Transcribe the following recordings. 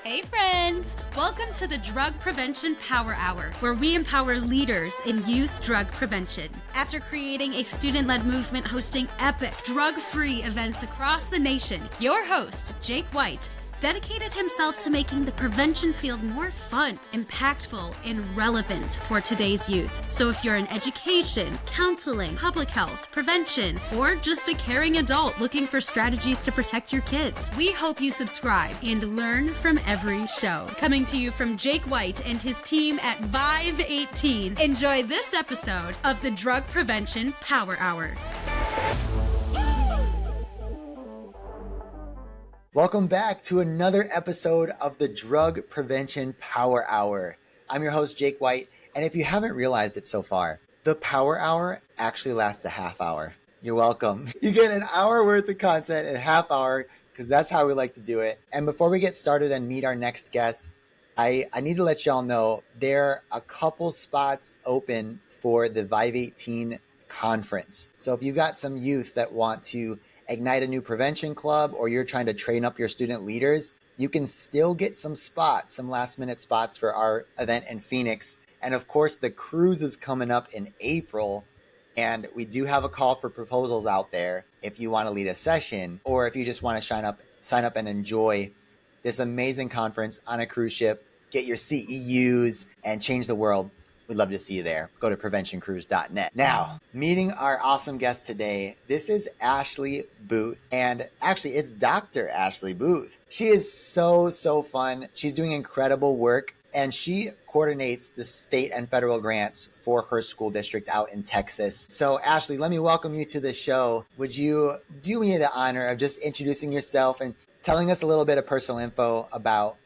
Hey friends! Welcome to the Drug Prevention Power Hour, where we empower leaders in youth drug prevention. After creating a student-led movement hosting epic drug-free events across the nation, your host, Jake White, dedicated himself to making the prevention field more fun, impactful, and relevant for today's youth. So if you're in education, counseling, public health, prevention, or just a caring adult looking for strategies to protect your kids, we hope you subscribe and learn from every show. Coming to you from Jake White and his team at Vive 18. Enjoy this episode of the Drug Prevention Power Hour. Welcome back to another episode of the Drug Prevention Power Hour. I'm your host, Jake White, and if you haven't realized it so far, the Power Hour actually lasts a half hour. You're welcome. You get an hour worth of content in a half hour because that's how we like to do it. And before we get started and meet our next guest, I need to let y'all know there are a couple spots open for the Vive 18 conference. So if you've got some youth that want to ignite a new prevention club, or you're trying to train up your student leaders, you can still get some spots, some last minute spots for our event in Phoenix. And of course, the cruise is coming up in April. And we do have a call for proposals out there if you want to lead a session, or if you just want to sign up and enjoy this amazing conference on a cruise ship, get your CEUs and change the world. We'd love to see you there. Go to preventioncruise.net. Now, meeting our awesome guest today, this is Ashlee Boothe. And actually, it's Dr. Ashlee Boothe. She is so fun. She's doing incredible work, and she coordinates the state and federal grants for her school district out in Texas. So Ashlee, let me welcome you to the show. Would you do me the honor of just introducing yourself and telling us a little bit of personal info about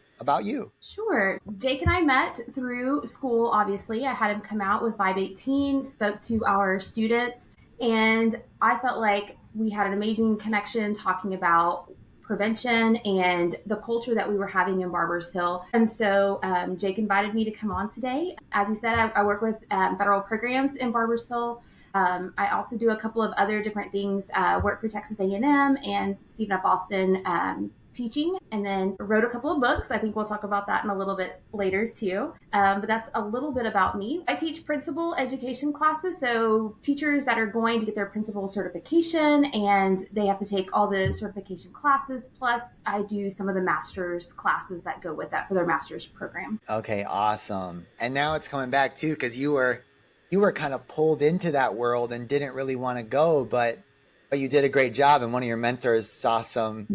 you? Sure. Jake and I met through school, obviously. I had him come out with Vive 18, spoke to our students, and I felt like we had an amazing connection talking about prevention and the culture that we were having in Barbers Hill. And so Jake invited me to come on today. As he said, I work with federal programs in Barbers Hill. I also do a couple of other different things, work for Texas A&M and Stephen F. Austin teaching, and then wrote a couple of books. I think we'll talk about that in a little bit later too. But that's a little bit about me. I teach principal education classes, so teachers that are going to get their principal certification, and they have to take all the certification classes. Plus, I do some of the master's classes that go with that for their master's program. Okay, awesome. And now it's coming back too, because you were kind of pulled into that world and didn't really want to go, but you did a great job, and one of your mentors saw some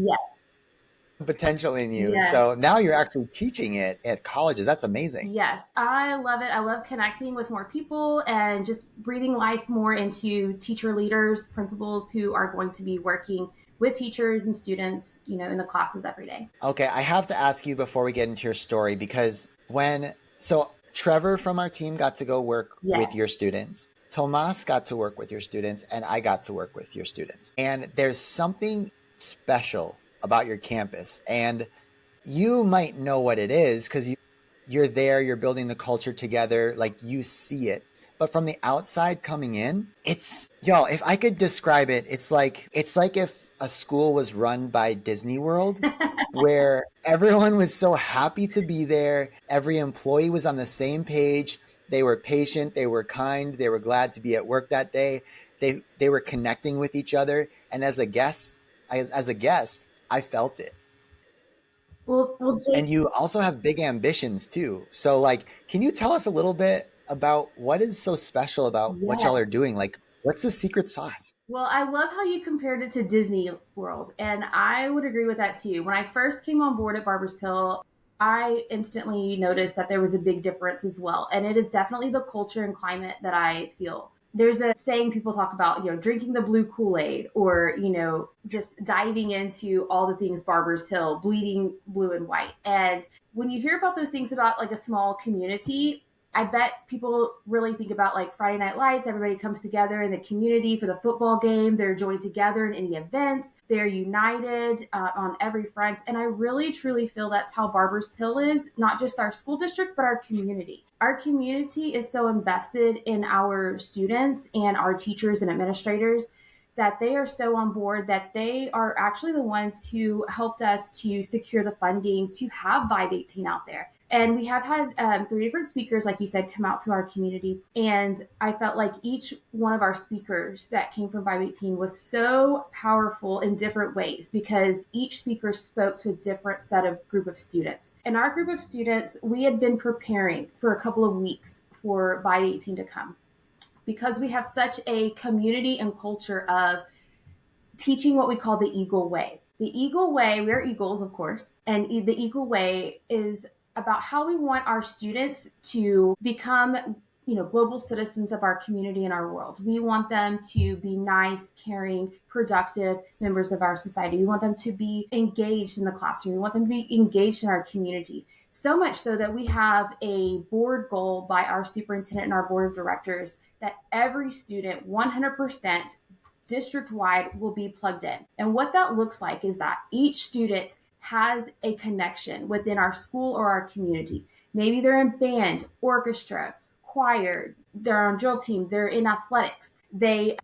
potential in you. Yes. So now you're actually teaching it at colleges. That's amazing. Yes, I love it. I love connecting with more people and just breathing life more into teacher leaders, principals who are going to be working with teachers and students, in the classes every day. Okay, I have to ask you before we get into your story, because Trevor from our team got to go work with your students. Tomas got to work with your students, and I got to work with your students. And there's something special about your campus, and you might know what it is because you're there, you're building the culture together, like you see it. But from the outside coming in, if I could describe it, it's like if a school was run by Disney World, where everyone was so happy to be there. Every employee was on the same page. They were patient. They were kind. They were glad to be at work that day. They were connecting with each other. And as a guest, I felt it. Well, Jake, and you also have big ambitions too. So can you tell us a little bit about what is so special about what y'all are doing? What's the secret sauce? Well, I love how you compared it to Disney World, and I would agree with that too. When I first came on board at Barbers Hill, I instantly noticed that there was a big difference as well. And it is definitely the culture and climate that I feel. There's a saying people talk about, drinking the blue Kool-Aid, or, just diving into all the things Barbers Hill, bleeding blue and white. And when you hear about those things about a small community, I bet people really think about Friday Night Lights. Everybody comes together in the community for the football game. They're joined together in any events. They're united on every front. And I really, truly feel that's how Barbers Hill is, not just our school district, but our community. Our community is so invested in our students and our teachers and administrators that they are so on board that they are actually the ones who helped us to secure the funding to have Vibe 18 out there. And we have had 3 different speakers, like you said, come out to our community. And I felt like each one of our speakers that came from Vibe 18 was so powerful in different ways because each speaker spoke to a different set of group of students. And our group of students, we had been preparing for a couple of weeks for Vibe 18 to come because we have such a community and culture of teaching what we call the Eagle Way. The Eagle Way, we're Eagles, of course, and the Eagle Way is about how we want our students to become global citizens of our community and our world. We want them to be nice, caring, productive members of our society. We want them to be engaged in the classroom. We want them to be engaged in our community. So much so that we have a board goal by our superintendent and our board of directors that every student, 100%, district-wide will be plugged in. And what that looks like is that each student has a connection within our school or our community. Maybe they're in band, orchestra, choir, they're on drill team, they're in athletics, they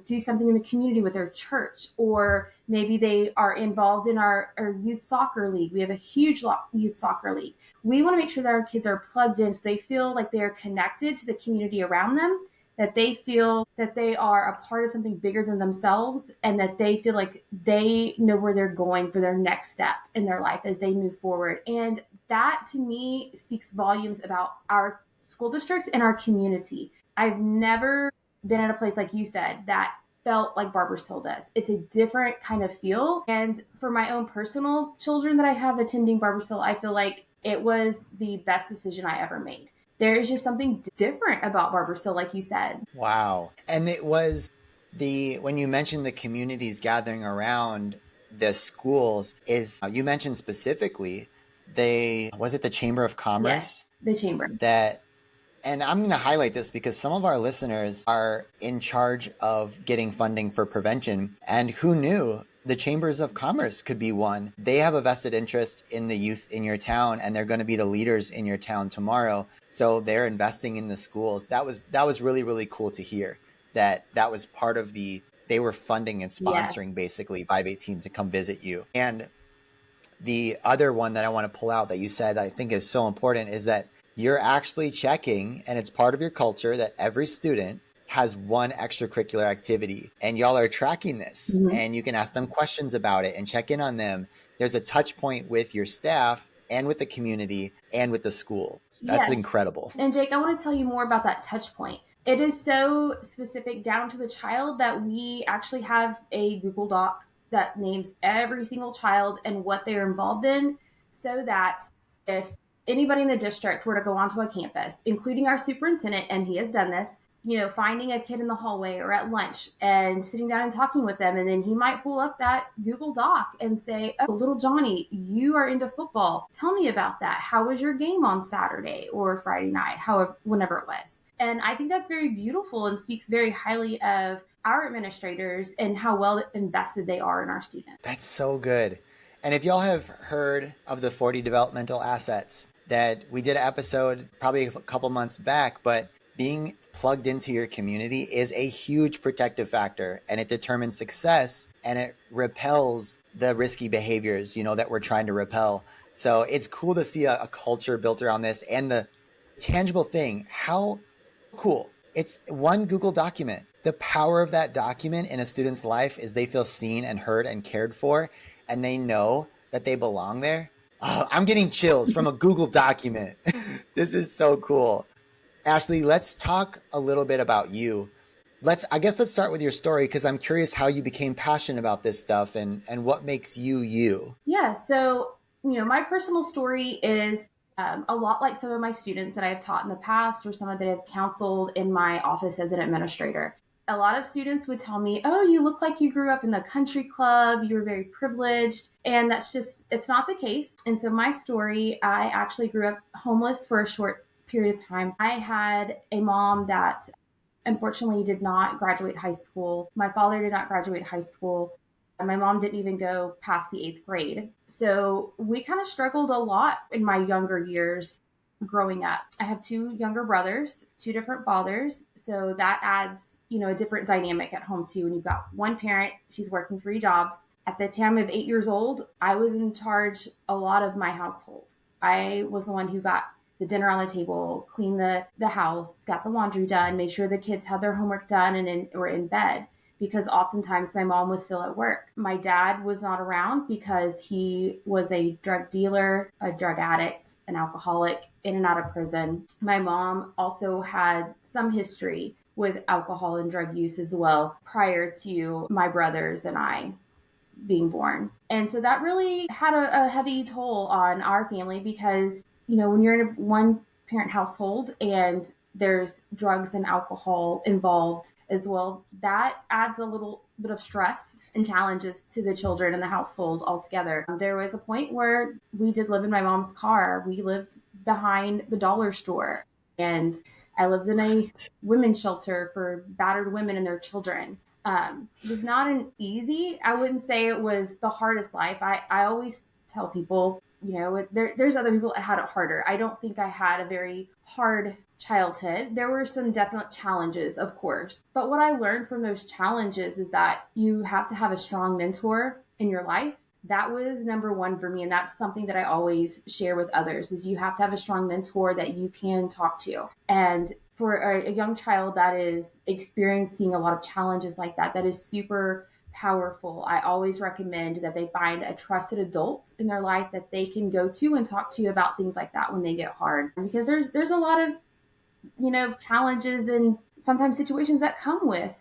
do something in the community with their church, or maybe they are involved in our youth soccer league. We have a huge youth soccer league. We want to make sure that our kids are plugged in so they feel like they're connected to the community around them, that they feel that they are a part of something bigger than themselves, and that they feel like they know where they're going for their next step in their life as they move forward. And that, to me, speaks volumes about our school district and our community. I've never been at a place, like you said, that felt like Barbers Hill does. It's a different kind of feel. And for my own personal children that I have attending Barbers Hill, I feel like it was the best decision I ever made. There is just something different about Barbers Hill, like you said. Wow. And it was when you mentioned the communities gathering around the schools, you mentioned specifically was it the Chamber of Commerce? Yes, the Chamber. And I'm going to highlight this because some of our listeners are in charge of getting funding for prevention. And who knew the Chambers of Commerce could be one? They have a vested interest in the youth in your town, and they're going to be the leaders in your town tomorrow. So they're investing in the schools. That was really, really cool to hear that was part of they were funding and sponsoring basically Vibe 18 to come visit you. And the other one that I want to pull out that you said I think is so important is that you're actually checking, and it's part of your culture, that every student has one extracurricular activity, and y'all are tracking this. Mm-hmm. And you can ask them questions about it and check in on them. There's a touch point with your staff and with the community and with the school. So that's incredible. And Jake, I want to tell you more about that touch point. It is so specific down to the child that we actually have a Google Doc that names every single child and what they're involved in, so that if anybody in the district were to go onto a campus, including our superintendent, and he has done this, finding a kid in the hallway or at lunch and sitting down and talking with them. And then he might pull up that Google Doc and say, "Oh, little Johnny, you are into football. Tell me about that. How was your game on Saturday or Friday night?" Whenever it was. And I think that's very beautiful and speaks very highly of our administrators and how well invested they are in our students. That's so good. And if y'all have heard of the 40 developmental assets, that we did an episode probably a couple months back, but being plugged into your community is a huge protective factor, and it determines success, and it repels the risky behaviors, that we're trying to repel. So it's cool to see a culture built around this, and the tangible thing, how cool. It's one Google document. The power of that document in a student's life is they feel seen and heard and cared for, and they know that they belong there. Oh, I'm getting chills from a Google document. This is so cool. Ashlee, let's talk a little bit about you. Let's start with your story, because I'm curious how you became passionate about this stuff and what makes you you. Yeah. So, my personal story is a lot like some of my students that I've taught in the past, or some that I've counseled in my office as an administrator. A lot of students would tell me, "Oh, you look like you grew up in the country club. You were very privileged." And it's not the case. And so my story, I actually grew up homeless for a short period of time. I had a mom that unfortunately did not graduate high school. My father did not graduate high school. And my mom didn't even go past the 8th grade. So we kind of struggled a lot in my younger years growing up. I have 2 younger brothers, 2 different fathers. So that adds a different dynamic at home too. When you've got one parent, she's working 3 jobs. At the time of 8 years old, I was in charge a lot of my household. I was the one who got the dinner on the table, cleaned the house, got the laundry done, made sure the kids had their homework done and were in bed, because oftentimes my mom was still at work. My dad was not around because he was a drug dealer, a drug addict, an alcoholic, in and out of prison. My mom also had some history with alcohol and drug use as well prior to my brothers and I being born. And so that really had a heavy toll on our family, because, when you're in a one parent household and there's drugs and alcohol involved as well, that adds a little bit of stress and challenges to the children in the household altogether. There was a point where we did live in my mom's car. We lived behind the dollar store, and I lived in a women's shelter for battered women and their children. It was not an easy, I wouldn't say it was the hardest life. I always tell people, there's other people that had it harder. I don't think I had a very hard childhood. There were some definite challenges, of course. But what I learned from those challenges is that you have to have a strong mentor in your life. That was number one for me. And that's something that I always share with others, is you have to have a strong mentor that you can talk to. And for a young child that is experiencing a lot of challenges like that, that is super powerful. I always recommend that they find a trusted adult in their life that they can go to and talk to about things like that when they get hard. Because there's a lot of, challenges and sometimes situations that come with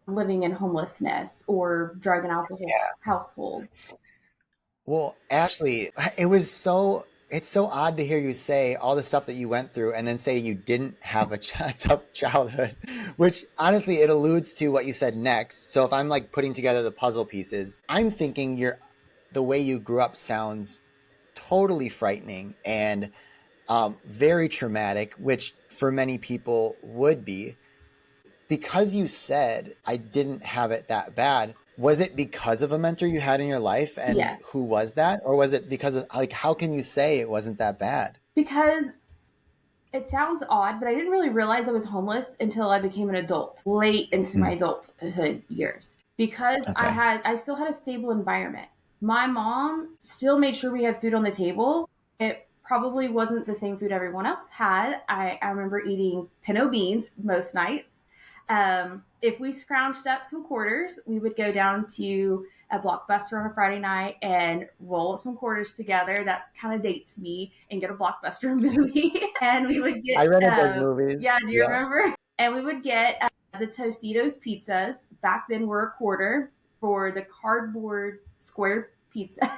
living in homelessness or drug and alcohol household. Well, Ashley, it's so odd to hear you say all the stuff that you went through and then say you didn't have a tough childhood, which honestly, it alludes to what you said next. So if I'm like putting together the puzzle pieces, I'm thinking the way you grew up sounds totally frightening and very traumatic, which for many people would be. Because you said I didn't have it that bad, was it because of a mentor you had in your life? And Yes. who was that? Or was it because of, like, how can you say it wasn't that bad? Because it sounds odd, but I didn't really realize I was homeless until I became an adult, late into my adulthood years. Because Okay. I still had a stable environment. My mom still made sure we had food on the table. It probably wasn't the same food everyone else had. I remember eating pinto beans most nights. If we scrounged up some quarters, we would go down to a Blockbuster on a Friday night and roll up some quarters together. That kind of dates me, and get a Blockbuster movie. And we would get, I rented those movies. yeah, do you Yeah. remember? And we would get the Tostitos pizzas. Back then were a quarter for the cardboard square pizzas.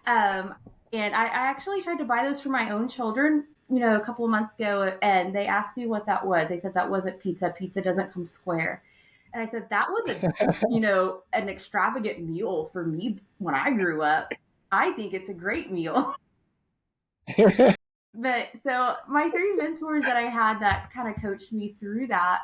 And I actually tried to buy those for my own children, a couple of months ago, and they asked me what that was. They said that wasn't pizza. Pizza doesn't come square. And I said, that was an extravagant meal for me when I grew up. I think it's a great meal. But so my 3 mentors that I had that kind of coached me through that,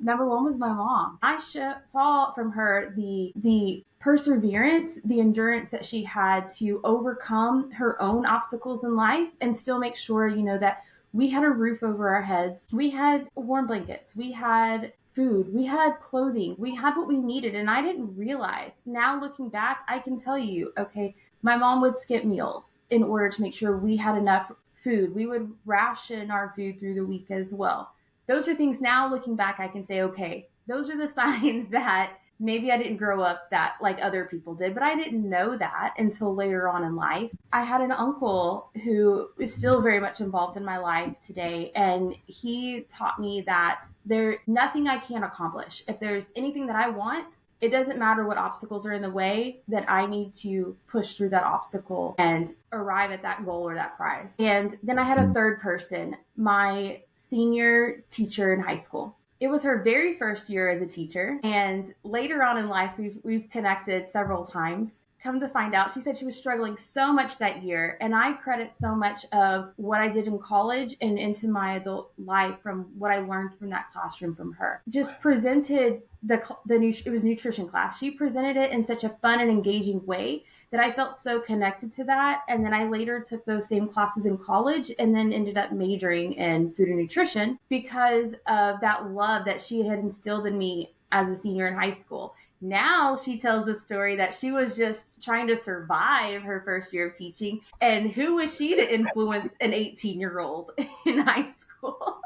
number one was my mom. I saw from her the perseverance, the endurance that she had to overcome her own obstacles in life and still make sure, that we had a roof over our heads. We had warm blankets. We had food. We had clothing. We had what we needed. And I didn't realize. Now looking back, I can tell you, okay, my mom would skip meals in order to make sure we had enough food. We would ration our food through the week as well. Those are things now looking back, I can say, okay, those are the signs that maybe I didn't grow up that like other people did, but I didn't know that until later on in life. I had an uncle who is still very much involved in my life today, and he taught me that there's nothing I can't accomplish. If there's anything that I want, it doesn't matter what obstacles are in the way, that I need to push through that obstacle and arrive at that goal or that prize. And then I had a third person, my senior teacher in high school. It was her very first year as a teacher, and later on in life, we've connected several times. Come to find out, she said she was struggling so much that year, and I credit so much of what I did in college and into my adult life from what I learned from that classroom from her. Just presented it was nutrition class. She presented it in such a fun and engaging way that I felt so connected to that. And then I later took those same classes in college and then ended up majoring in food and nutrition because of that love that she had instilled in me as a senior in high school. Now she tells the story that she was just trying to survive her first year of teaching. And who was she to influence an 18-year-old in high school?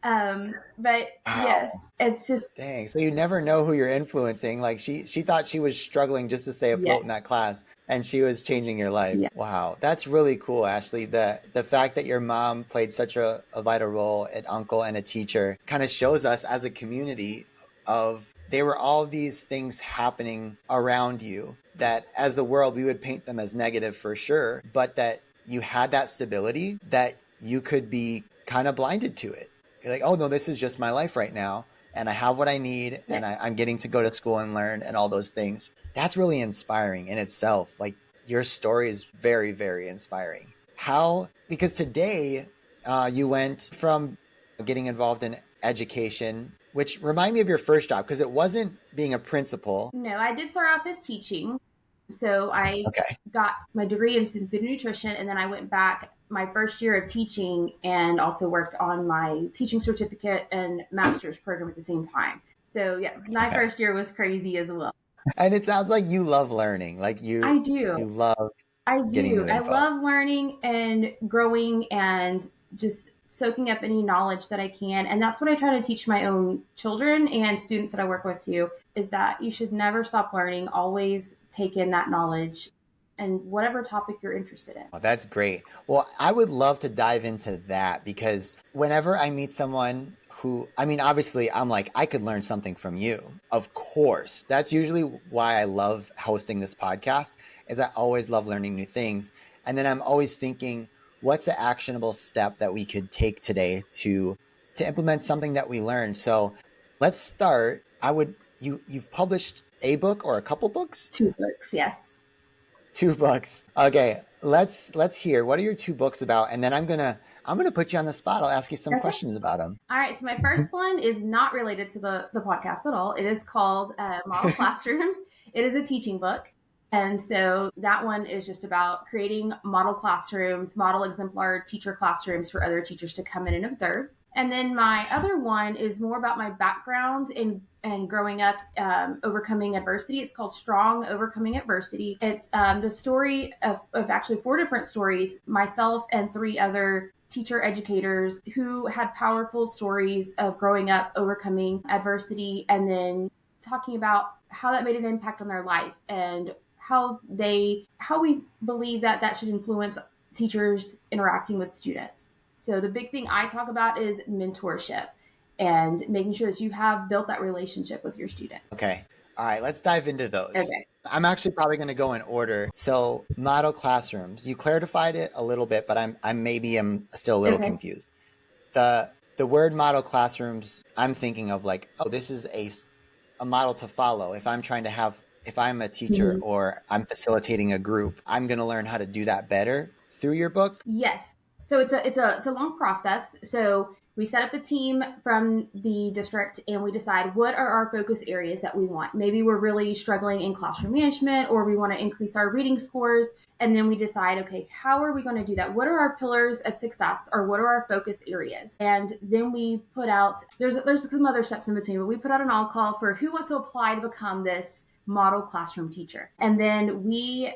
But yes, Wow. it's just, Dang. So you never know who you're influencing. Like she thought she was struggling just to stay yeah, afloat in that class and she was changing your life. yeah, Wow. That's really cool, Ashlee. The fact that your mom played such a vital role, an uncle and a teacher, kind of shows us as a community of there were all these things happening around you that as the world we would paint them as negative for sure, but that you had that stability that you could be kind of blinded to it. You're like, oh no, this is just my life right now. And I have what I need yeah. and I'm getting to go to school and learn and all those things. That's really inspiring in itself. Like your story is very, very inspiring. How, because today you went from getting involved in education, which remind me of your first job because it wasn't being a principal. No, I did start off as teaching. So I Okay. got my degree in food and nutrition, and then I went back my first year of teaching and also worked on my teaching certificate and master's program at the same time. So yeah, my Okay. first year was crazy as well. And it sounds like you love learning. Like I do. you love I getting do. new I info. love learning and growing and just soaking up any knowledge that I can. And that's what I try to teach my own children and students that I work with too, is that you should never stop learning, always take in that knowledge and whatever topic you're interested in. Oh, that's great. Well, I would love to dive into that because whenever I meet someone who, I mean, obviously, I'm like, I could learn something from you. Of course. That's usually why I love hosting this podcast, is I always love learning new things. And then I'm always thinking, what's an actionable step that we could take today to implement something that we learned? So let's start. You've published a book or a couple books? 2 books, yes. 2 books. Okay, let's hear. What are your 2 books about? And then I'm gonna put you on the spot. I'll ask you some Okay. questions about them. All right. So my first one is not related to the podcast at all. It is called Model Classrooms. It is a teaching book. And so that one is just about creating model classrooms, model exemplar teacher classrooms for other teachers to come in and observe. And then my other one is more about my background in and growing up, overcoming adversity. It's called Strong Overcoming Adversity. It's the story of actually 4 different stories, myself and 3 other teacher educators who had powerful stories of growing up, overcoming adversity, and then talking about how that made an impact on their life and how we believe that that should influence teachers interacting with students. So the big thing I talk about is mentorship and making sure that you have built that relationship with your student. Okay. All right, let's dive into those. Okay. I'm actually probably going to go in order. So, model classrooms. You clarified it a little bit, but I'm still a little Okay. confused. The word model classrooms, I'm thinking of like, oh, this is a model to follow. If I'm a teacher Mhm. or I'm facilitating a group, I'm going to learn how to do that better through your book. Yes. So it's a long process. So we set up a team from the district and we decide what are our focus areas that we want. Maybe we're really struggling in classroom management or we want to increase our reading scores. And then we decide, okay, how are we going to do that? What are our pillars of success or what are our focus areas? And then we put out, there's some other steps in between, but we put out an all call for who wants to apply to become this model classroom teacher. And then we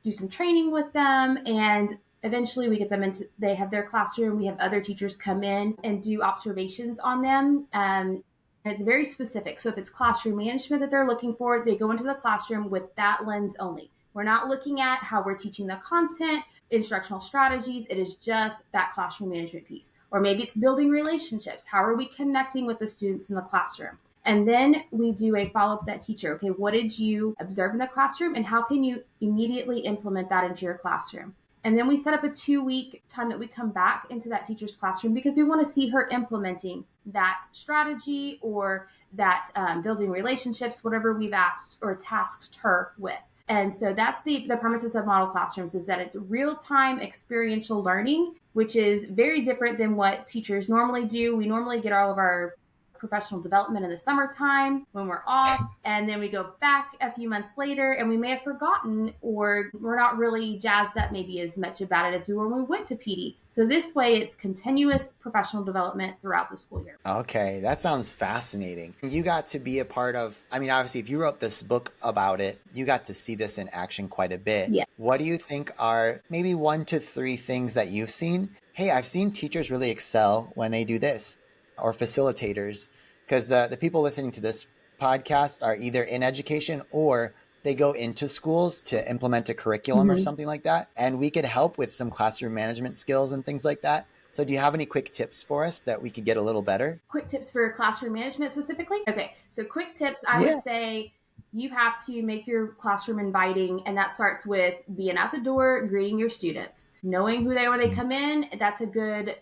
do some training with them and eventually we get them into, they have their classroom. We have other teachers come in and do observations on them. And it's very specific. So if it's classroom management that they're looking for, they go into the classroom with that lens only. We're not looking at how we're teaching the content, instructional strategies. It is just that classroom management piece. Or maybe it's building relationships. How are we connecting with the students in the classroom? And then we do a follow-up with that teacher. Okay, what did you observe in the classroom and how can you immediately implement that into your classroom? And then we set up a 2-week time that we come back into that teacher's classroom because we want to see her implementing that strategy or that building relationships, whatever we've asked or tasked her with. And so that's the premises of model classrooms is that it's real-time experiential learning, which is very different than what teachers normally do. We normally get all of our professional development in the summertime when we're off, and then we go back a few months later and we may have forgotten, or we're not really jazzed up maybe as much about it as we were when we went to PD. So this way it's continuous professional development throughout the school year. Okay, that sounds fascinating. You got to be a part of, I mean, obviously, if you wrote this book about it, you got to see this in action quite a bit. Yeah. What do you think are maybe 1 to 3 things that you've seen? Hey, I've seen teachers really excel when they do this, or facilitators, because the people listening to this podcast are either in education or they go into schools to implement a curriculum or something like that. And we could help with some classroom management skills and things like that. So do you have any quick tips for us that we could get a little better? Quick tips for classroom management specifically? Okay, so quick tips, I would say you have to make your classroom inviting, and that starts with being at the door, greeting your students, knowing who they are when they come in. That's a good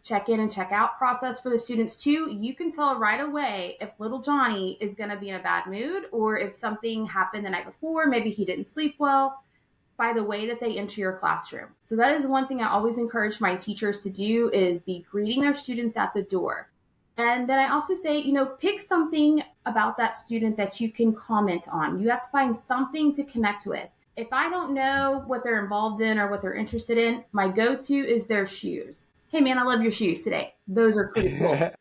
check-in and check-out process for the students too. You can tell right away if little Johnny is going to be in a bad mood, or if something happened the night before, maybe he didn't sleep well, by the way that they enter your classroom. So that is one thing I always encourage my teachers to do, is be greeting their students at the door. And then I also say, pick something about that student that you can comment on. You have to find something to connect with. If I don't know what they're involved in or what they're interested in, my go-to is their shoes. Hey man, I love your shoes today. Those are pretty cool.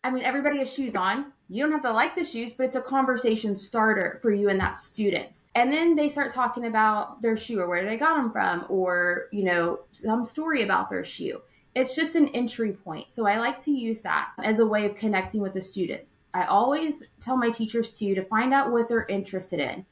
I mean, everybody has shoes on. You don't have to like the shoes, but it's a conversation starter for you and that student. And then they start talking about their shoe, or where they got them from, or, some story about their shoe. It's just an entry point. So I like to use that as a way of connecting with the students. I always tell my teachers to find out what they're interested in.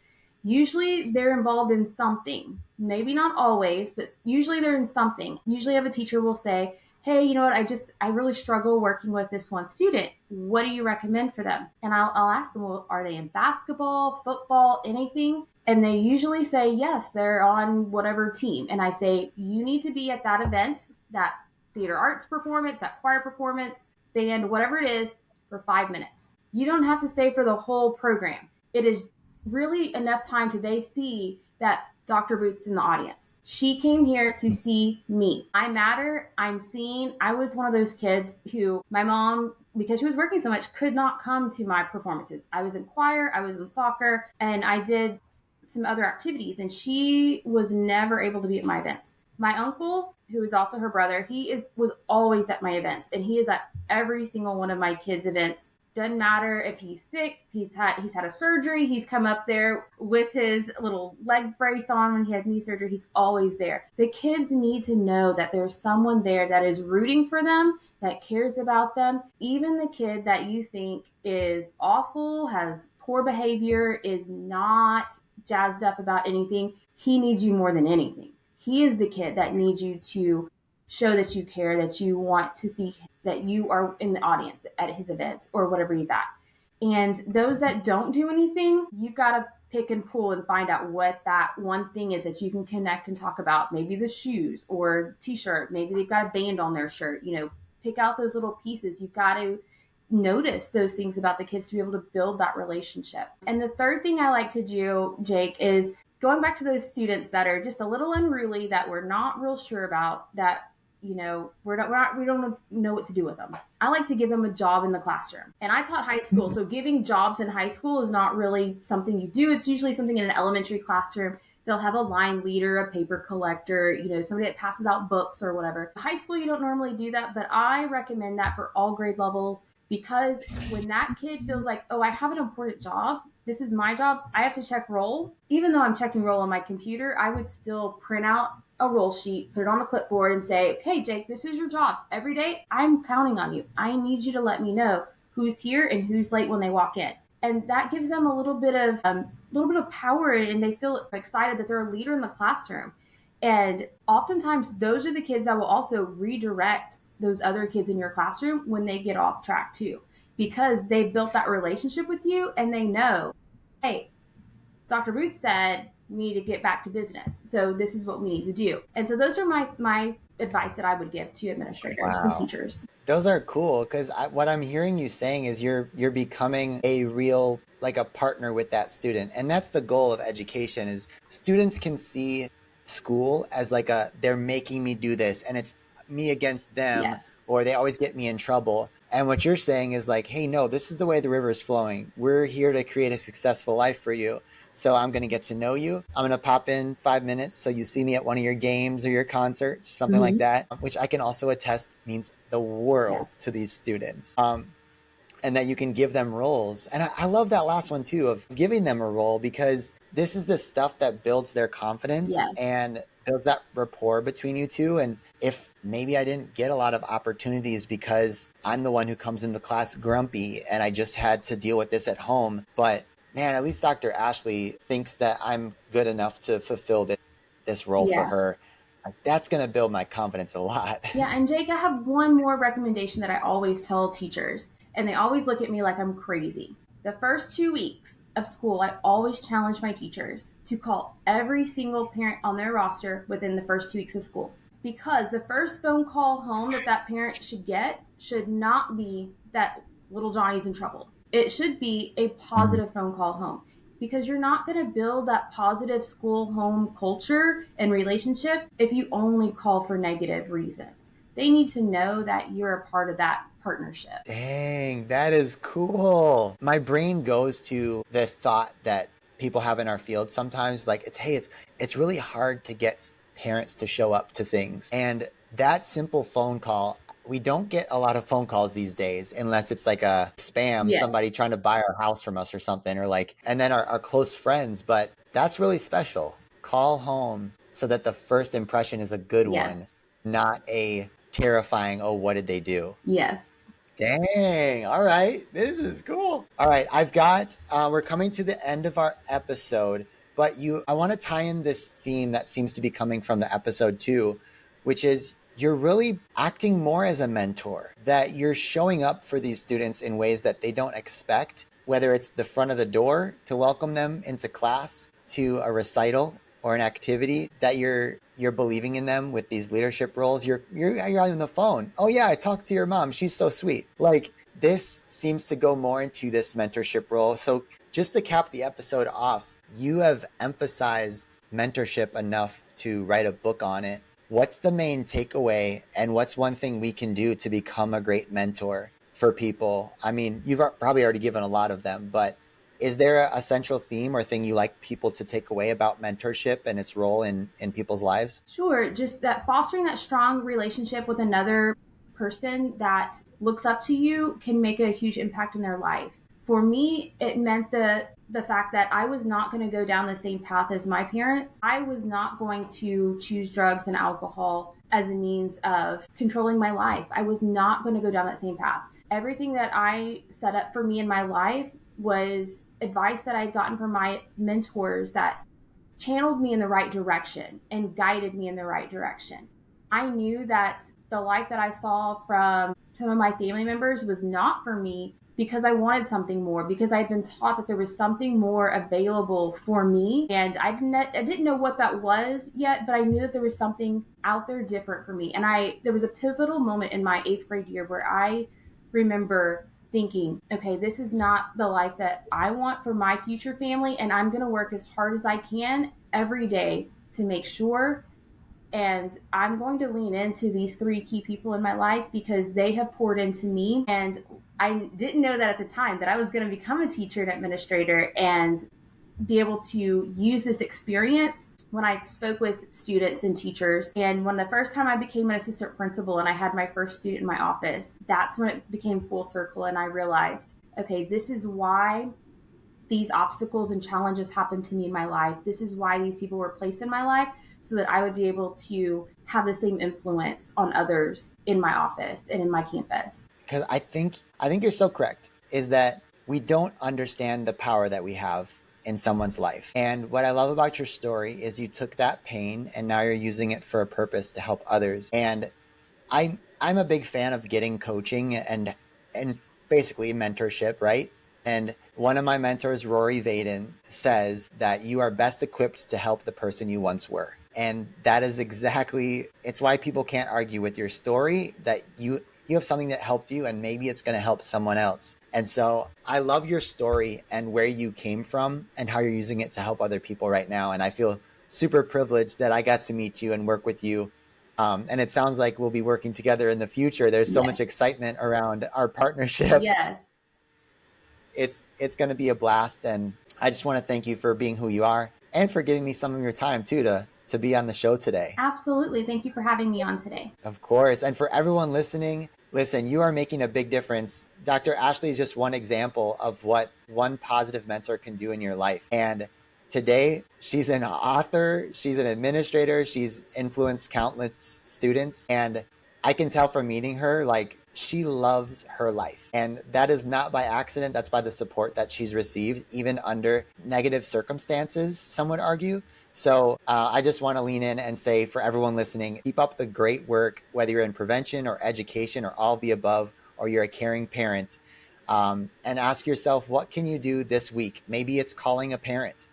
Usually they're involved in something. Maybe not always, but usually they're in something. Usually I have a teacher will say, hey, you know what, I really struggle working with this one student. What do you recommend for them? And I'll ask them, well, are they in basketball, football, anything? And they usually say, yes, they're on whatever team. And I say, you need to be at that event, that theater arts performance, that choir performance, band, whatever it is, for 5 minutes. You don't have to stay for the whole program. It is really enough time to they see that Dr. Boothe's in the audience. She came here to see me. I matter. I'm seen. I was one of those kids who my mom, because she was working so much, could not come to my performances. I was in choir, I was in soccer, and I did some other activities, and she was never able to be at my events. My uncle, who is also her brother, was always at my events, and he is at every single one of my kids' events. Doesn't matter if he's sick, he's had a surgery, he's come up there with his little leg brace on when he had knee surgery, he's always there. The kids need to know that there's someone there that is rooting for them, that cares about them. Even the kid that you think is awful, has poor behavior, is not jazzed up about anything, he needs you more than anything. He is the kid that needs you to show that you care, that you want to see that you are in the audience at his events or whatever he's at. And those that don't do anything, you've got to pick and pull and find out what that one thing is that you can connect and talk about. Maybe the shoes or t-shirt. Maybe they've got a band on their shirt. Pick out those little pieces. You've got to notice those things about the kids to be able to build that relationship. And the third thing I like to do, Jake, is going back to those students that are just a little unruly, that we're not real sure about, that we don't know what to do with them. I like to give them a job in the classroom. And I taught high school, so giving jobs in high school is not really something you do. It's usually something in an elementary classroom. They'll have a line leader, a paper collector, somebody that passes out books or whatever. High school, you don't normally do that, but I recommend that for all grade levels, because when that kid feels like, oh, I have an important job, this is my job, I have to check roll. Even though I'm checking roll on my computer, I would still print out a roll sheet, put it on a clipboard and say, okay, Jake, this is your job. Every day, I'm counting on you. I need you to let me know who's here and who's late when they walk in. And that gives them a little bit of power, and they feel excited that they're a leader in the classroom. And oftentimes, those are the kids that will also redirect those other kids in your classroom when they get off track too, because they've built that relationship with you and they know, hey, Dr. Boothe said we need to get back to business. So this is what we need to do. And so those are my advice that I would give to administrators and teachers. Those are cool, because what I'm hearing you saying is you're becoming a real, like a partner with that student. And that's the goal of education, is students can see school as like they're making me do this. And it's me against them, Yes. or they always get me in trouble. And what you're saying is like, hey, no, this is the way the river is flowing. We're here to create a successful life for you. So I'm going to get to know you. I'm going to pop in 5 minutes so you see me at one of your games or your concerts, something like that, which I can also attest means the world Yes. to these students. And that you can give them roles. And I love that last one too, of giving them a role, because this is the stuff that builds their confidence Yes. and builds that rapport between you two. And if maybe I didn't get a lot of opportunities because I'm the one who comes into class grumpy and I just had to deal with this at home, but man, at least Dr. Ashlee thinks that I'm good enough to fulfill this role for Yeah. her. That's going to build my confidence a lot. Yeah. And Jake, I have one more recommendation that I always tell teachers, and they always look at me like I'm crazy. The first 2 weeks of school, I always challenge my teachers to call every single parent on their roster within the first 2 weeks of school. Because the first phone call home that parent should get should not be that little Johnny's in trouble. It should be a positive phone call home, because you're not going to build that positive school home culture and relationship if you only call for negative reasons. They need to know that you're a part of that partnership. Dang, that is cool. My brain goes to the thought that people have in our field sometimes, like it's really hard to get parents to show up to things. And that simple phone call, we don't get a lot of phone calls these days unless it's like a spam, Yes. somebody trying to buy our house from us or something, or like, and then our close friends. But that's really special. Call home so that the first impression is a good one, Yes. not a terrifying, oh, what did they do? Yes. Dang. All right. This is cool. All right. We're coming to the end of our episode, but I want to tie in this theme that seems to be coming from the episode too, which is you're really acting more as a mentor, that you're showing up for these students in ways that they don't expect, whether it's the front of the door to welcome them into class, to a recital or an activity, that you're believing in them with these leadership roles. You're on the phone. Oh yeah, I talked to your mom. She's so sweet. Like, this seems to go more into this mentorship role. So just to cap the episode off, you have emphasized mentorship enough to write a book on it. What's the main takeaway, and what's one thing we can do to become a great mentor for people? I mean, you've probably already given a lot of them, but is there a central theme or thing you like people to take away about mentorship and its role in people's lives? Sure. Just that fostering that strong relationship with another person that looks up to you can make a huge impact in their life. For me, it meant the fact that I was not going to go down the same path as my parents. I was not going to choose drugs and alcohol as a means of controlling my life. I was not going to go down that same path. Everything that I set up for me in my life was advice that I'd gotten from my mentors that channeled me in the right direction and guided me in the right direction. I knew that the life that I saw from some of my family members was not for me, because I wanted something more, because I'd been taught that there was something more available for me. And I didn't know what that was yet, but I knew that there was something out there different for me. And there was a pivotal moment in my 8th grade year where I remember thinking, okay, this is not the life that I want for my future family, and I'm going to work as hard as I can every day to make sure. And I'm going to lean into these 3 key people in my life because they have poured into me. And I didn't know that at the time that I was going to become a teacher and administrator and be able to use this experience when I spoke with students and teachers. And when the first time I became an assistant principal and I had my first student in my office, that's when it became full circle. And I realized, okay, this is why these obstacles and challenges happened to me in my life. This is why these people were placed in my life, so that I would be able to have the same influence on others in my office and in my campus. Because I think you're so correct, is that we don't understand the power that we have in someone's life. And what I love about your story is you took that pain and now you're using it for a purpose to help others. And I'm a big fan of getting coaching and basically mentorship, right? And one of my mentors, Rory Vaden, says that you are best equipped to help the person you once were. And that is exactly, it's why people can't argue with your story, that you have something that helped you and maybe it's going to help someone else. And so I love your story and where you came from and how you're using it to help other people right now. And I feel super privileged that I got to meet you and work with you And it sounds like we'll be working together in the future. There's so much excitement around our partnership. Yes. It's going to be a blast. And I just want to thank you for being who you are and for giving me some of your time too to be on the show today. Absolutely. Thank you for having me on today. Of course. And for everyone listening, listen, you are making a big difference. Dr. Ashlee is just one example of what one positive mentor can do in your life. And today, she's an author, she's an administrator, she's influenced countless students. And I can tell from meeting her, like, she loves her life. And that is not by accident. That's by the support that she's received, even under negative circumstances, some would argue. So I just want to lean in and say, for everyone listening, keep up the great work, whether you're in prevention or education or all of the above, or you're a caring parent, and ask yourself, what can you do this week? Maybe it's calling a parent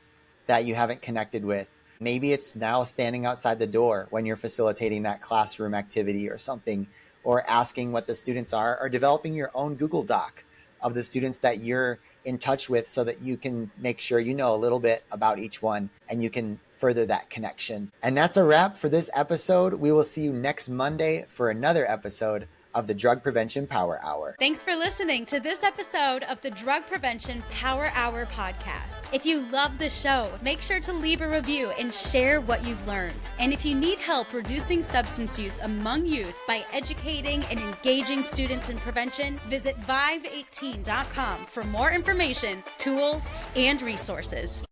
that you haven't connected with. Maybe it's now standing outside the door when you're facilitating that classroom activity or something, or asking what the students are, or developing your own Google Doc of the students that you're in touch with so that you can make sure you know a little bit about each one and you can further that connection. And that's a wrap for this episode. We will see you next Monday for another episode of the Drug Prevention Power Hour. Thanks for listening to this episode of the Drug Prevention Power Hour podcast. If you love the show, make sure to leave a review and share what you've learned. And if you need help reducing substance use among youth by educating and engaging students in prevention, visit vive18.com for more information, tools, and resources.